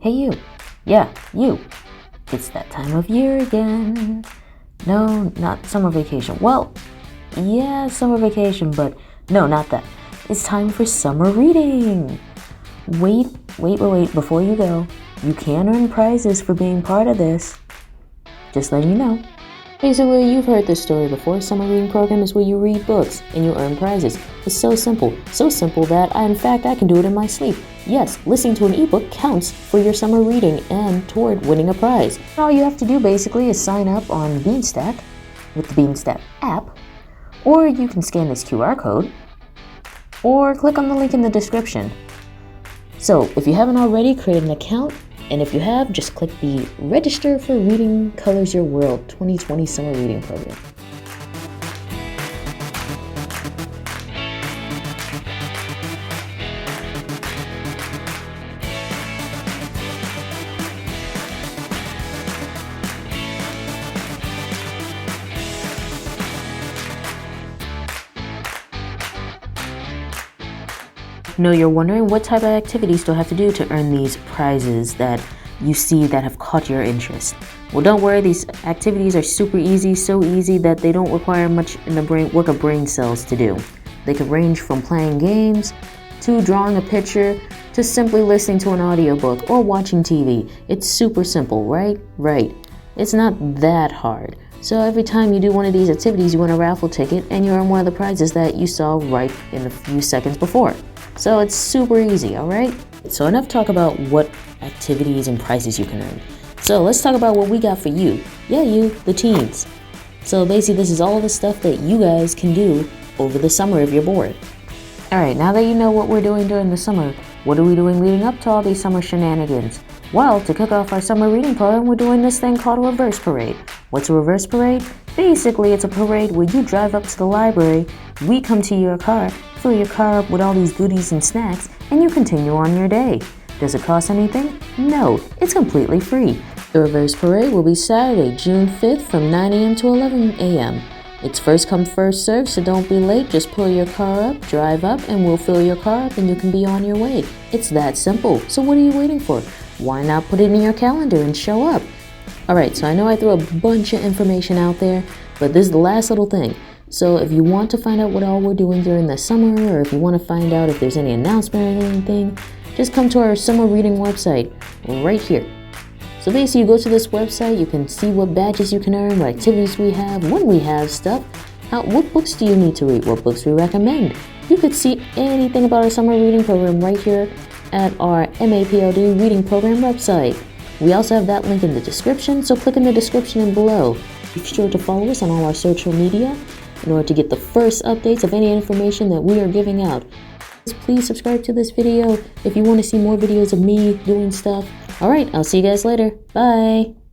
Hey you. Yeah, you. It's that time of year again. No, not summer vacation. Well, yeah, summer vacation, but no, not that. It's time for summer reading. Wait, before you go. You can earn prizes for being part of this. Just letting you know. Basically, you've heard this story before. Summer reading program is where you read books and you earn prizes. It's so simple that in fact I can do it in my sleep. Yes, listening to an ebook counts for your summer reading and toward winning a prize. All you have to do basically is sign up on Beanstack with the Beanstack app, or you can scan this QR code, or click on the link in the description. So if you haven't already, create an account, and if you have, just click the Register for Reading Colors Your World 2020 Summer Reading Program. Now you're wondering what type of activities do I have to do to earn these prizes that you see that have caught your interest. Well, don't worry, these activities are super easy, so easy that they don't require much in the work of brain cells to do. They could range from playing games, to drawing a picture, to simply listening to an audiobook or watching TV. It's super simple, right? Right. It's not that hard. So every time you do one of these activities, you win a raffle ticket and you earn one of the prizes that you saw right in a few seconds before. So it's super easy, alright? So enough talk about what activities and prizes you can earn. So let's talk about what we got for you. Yeah, you, the teens. So basically this is all the stuff that you guys can do over the summer if you're bored. Alright, now that you know what we're doing during the summer, what are we doing leading up to all these summer shenanigans? Well, to kick off our summer reading program, we're doing this thing called a reverse parade. What's a reverse parade? Basically, it's a parade where you drive up to the library, we come to your car, fill your car up with all these goodies and snacks, and you continue on your day. Does it cost anything? No, it's completely free. The reverse parade will be Saturday, June 5th from 9 a.m. to 11 a.m. It's first come, first served, so don't be late. Just pull your car up, drive up, and we'll fill your car up and you can be on your way. It's that simple. So what are you waiting for? Why not put it in your calendar and show up? Alright, so I know I threw a bunch of information out there, but this is the last little thing. So if you want to find out what all we're doing during the summer, or if you want to find out if there's any announcement or anything, just come to our summer reading website right here. So basically you go to this website, you can see what badges you can earn, what activities we have, when we have stuff, what books do you need to read, what books we recommend. You could see anything about our summer reading program right here at our MAPLD reading program website. We also have that link in the description, so click in the description and below. Be sure to follow us on all our social media in order to get the first updates of any information that we are giving out. Please subscribe to this video if you want to see more videos of me doing stuff. Alright, I'll see you guys later. Bye!